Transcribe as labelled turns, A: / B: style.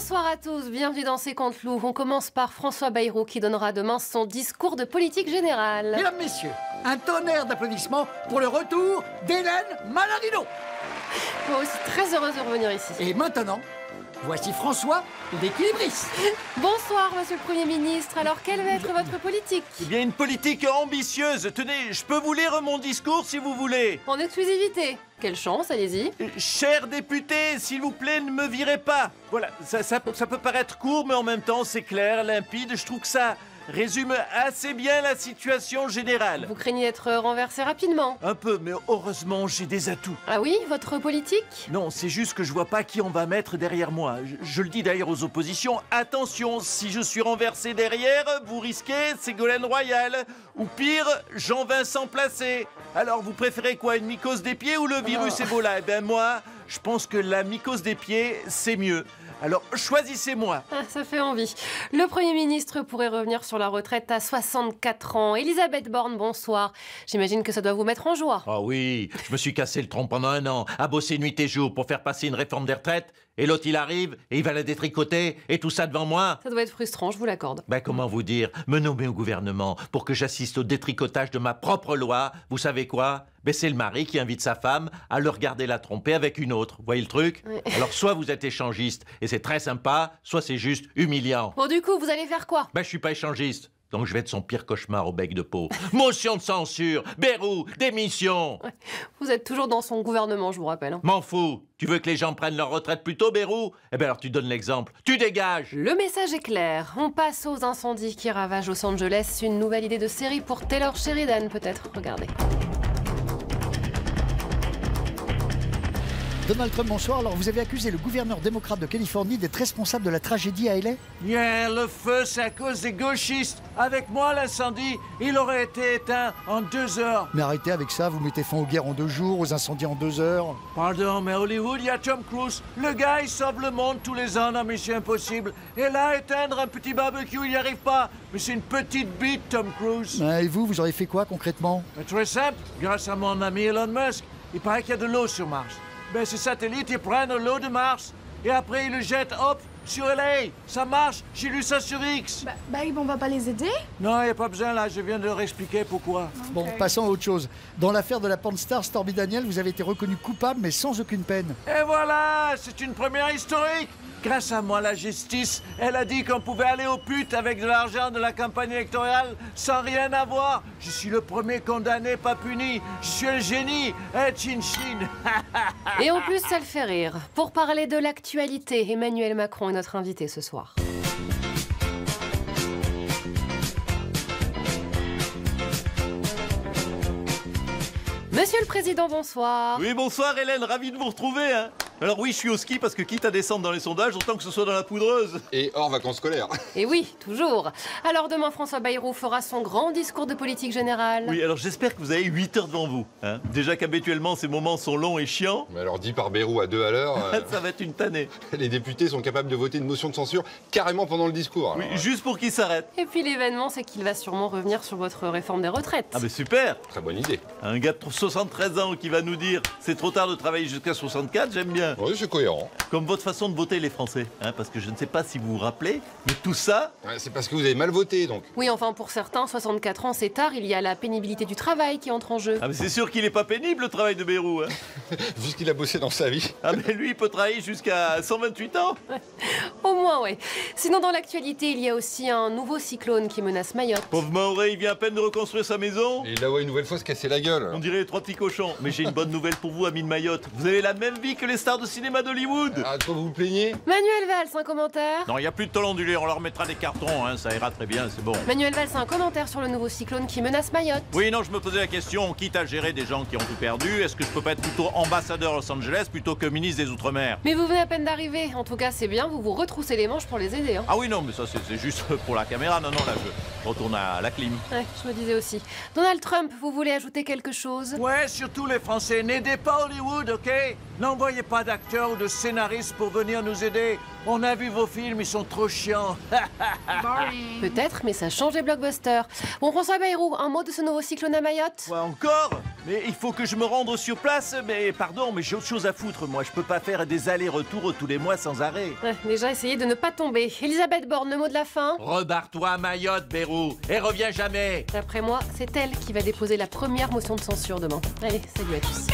A: Bonsoir à tous, bienvenue dans C'est Contre Loup. On commence par François Bayrou qui donnera demain son discours de politique générale.
B: Mesdames, messieurs, un tonnerre d'applaudissements pour le retour d'Hélène Manarino.
A: Moi aussi très heureuse de revenir ici.
B: Et maintenant, voici François l'Équilibriste.
A: Bonsoir Monsieur le Premier ministre, alors quelle va être votre politique?
C: Eh bien, une politique ambitieuse. Tenez, je peux vous lire mon discours si vous voulez.
A: En exclusivité. Quelle chance, allez-y.
C: Chers députés, s'il vous plaît, ne me virez pas. Voilà, ça peut paraître court, mais en même temps, c'est clair, limpide. Je trouve que ça résume assez bien la situation générale.
A: Vous craignez d'être renversé rapidement?
C: Un peu, mais heureusement, j'ai des atouts.
A: Ah oui, votre politique?
C: Non, c'est juste que je vois pas qui on va mettre derrière moi. Je le dis d'ailleurs aux oppositions, attention, si je suis renversé derrière, vous risquez Ségolène Royal. Ou pire, Jean-Vincent Placé. Alors, vous préférez quoi, une mycose des pieds ou le virus Ebola? Eh ben moi, je pense que la mycose des pieds, c'est mieux. Alors, choisissez-moi.
A: Ah, ça fait envie. Le Premier ministre pourrait revenir sur la retraite à 64 ans. Elisabeth Borne, bonsoir. J'imagine que ça doit vous mettre en joie.
C: Ah oui, je me suis cassé le tronc pendant 1 an, à bosser nuit et jour pour faire passer une réforme des retraites. Et l'autre, il arrive, et il va la détricoter, et tout ça devant moi.
A: Ça doit être frustrant, je vous l'accorde.
C: Ben, comment vous dire? Me nommer au gouvernement pour que j'assiste au détricotage de ma propre loi. Vous savez quoi? Ben, c'est le mari qui invite sa femme à le regarder la tromper avec une autre. Vous voyez le truc?
A: Oui.
C: Alors, soit vous êtes échangiste, et c'est très sympa, soit c'est juste humiliant.
A: Bon, du coup, vous allez faire quoi?
C: Ben, je suis pas échangiste. Donc je vais être son pire cauchemar au bec de peau. Motion de censure, Bayrou, démission.
A: Ouais. Vous êtes toujours dans son gouvernement, je vous rappelle. Hein.
C: M'en fous. Tu veux que les gens prennent leur retraite plus tôt, Bayrou? Eh bien alors tu donnes l'exemple. Tu dégages.
A: Le message est clair. On passe aux incendies qui ravagent Los Angeles. Une nouvelle idée de série pour Taylor Sheridan, peut-être. Regardez.
B: Donald Trump, bonsoir. Alors, vous avez accusé le gouverneur démocrate de Californie d'être responsable de la tragédie à LA?
C: Yeah, le feu, c'est à cause des gauchistes. Avec moi, l'incendie, il aurait été éteint en 2 heures.
B: Mais arrêtez avec ça, vous mettez fin aux guerres en 2 jours, aux incendies en 2 heures.
C: Pardon, mais Hollywood, il y a Tom Cruise. Le gars, il sauve le monde tous les ans dans Mission Impossible. Et là, éteindre un petit barbecue, il n'y arrive pas. Mais c'est une petite bite, Tom Cruise.
B: Et vous auriez fait quoi concrètement?
C: Très simple, grâce à mon ami Elon Musk. Il paraît qu'il y a de l'eau sur Mars. Ben, ces satellites, ils prennent l'eau de Mars et après ils le jettent, hop, sur LA. Ça marche, j'ai lu ça sur X.
D: On va pas les aider?
C: Non, il n'y a pas besoin là, je viens de leur expliquer pourquoi.
B: Bon, passons à autre chose. Dans l'affaire de la porn star Stormy Daniels, vous avez été reconnu coupable, mais sans aucune peine.
C: Et voilà, c'est une première historique. Grâce à moi, la justice, elle a dit qu'on pouvait aller aux putes avec de l'argent de la campagne électorale sans rien avoir. Je suis le premier condamné, pas puni. Je suis un génie. Chin-chin.
A: Et en plus, ça le fait rire. Pour parler de l'actualité, Emmanuel Macron est notre invité ce soir. Monsieur le Président, bonsoir.
E: Oui, bonsoir Hélène, ravi de vous retrouver. Hein. Alors oui, je suis au ski parce que quitte à descendre dans les sondages, autant que ce soit dans la poudreuse.
F: Et hors vacances scolaires.
A: Et oui, toujours. Alors demain, François Bayrou fera son grand discours de politique générale.
E: Oui, alors j'espère que vous avez 8 heures devant vous. Hein. Déjà qu'habituellement, ces moments sont longs et chiants.
F: Mais alors dit par Bayrou à 2 à l'heure,
E: Ça va être une tannée.
F: les députés sont capables de voter une motion de censure carrément pendant le discours.
E: Oui,
F: Alors,
E: juste pour qu'il s'arrête.
A: Et puis l'événement, c'est qu'il va sûrement revenir sur votre réforme des retraites.
E: Ah mais super.
F: Très bonne idée.
E: Un gars de 73 ans qui va nous dire c'est trop tard de travailler jusqu'à 64, j'aime bien.
F: Oui, c'est cohérent.
E: Comme votre façon de voter les Français. Hein, parce que je ne sais pas si vous vous rappelez, mais tout ça...
F: Ouais, c'est parce que vous avez mal voté, donc.
A: Oui, enfin pour certains, 64 ans, c'est tard, il y a la pénibilité du travail qui entre en jeu.
E: Ah mais c'est sûr qu'il n'est pas pénible le travail de Bayrou. Hein.
F: Vu ce qu'il a bossé dans sa vie.
E: Ah mais lui, il peut travailler jusqu'à 128 ans.
A: Au moins, ouais. Sinon, dans l'actualité, il y a aussi un nouveau cyclone qui menace Mayotte.
E: Pauvre Maoré, il vient à peine de reconstruire sa maison.
F: Et il la voit une nouvelle fois se casser la gueule.
E: On dirait les 3 petits cochons. Mais j'ai une bonne nouvelle pour vous, amis de Mayotte. Vous avez la même vie que les stars de cinéma d'Hollywood.
F: Ah, de quoi vous vous plaignez?
A: Manuel Valls, un commentaire?
E: Non, il n'y a plus de talent ondulé, on leur mettra des cartons, hein, ça ira très bien, c'est bon.
A: Manuel Valls, un commentaire sur le nouveau cyclone qui menace Mayotte.
E: Oui, non, je me posais la question, quitte à gérer des gens qui ont tout perdu, est-ce que je peux pas être plutôt ambassadeur à Los Angeles plutôt que ministre des Outre-mer?
A: Mais vous venez à peine d'arriver. En tout cas, c'est bien, vous vous retroussez les manches pour les aider. Hein.
E: Ah oui, non, mais ça c'est juste pour la caméra, non, là je retourne à la clim.
A: Ouais, je me disais aussi. Donald Trump, vous voulez ajouter quelque chose?
C: Ouais, surtout les Français, n'aidez pas Hollywood, ok? N'envoyez pas d'acteurs ou de scénaristes pour venir nous aider. On a vu vos films, ils sont trop chiants.
A: Peut-être, mais ça change les blockbusters. Bon, François Bayrou, un mot de ce nouveau cyclone à Mayotte?
C: Ouais, encore? Mais il faut que je me rende sur place. Mais pardon, mais j'ai autre chose à foutre. Moi, je peux pas faire des allers-retours tous les mois sans arrêt.
A: Déjà, essayez de ne pas tomber. Elisabeth Borne, le mot de la fin.
E: Rebarre-toi à Mayotte, Bérou, et reviens jamais.
A: D'après moi, c'est elle qui va déposer la première motion de censure demain. Allez, salut à tous.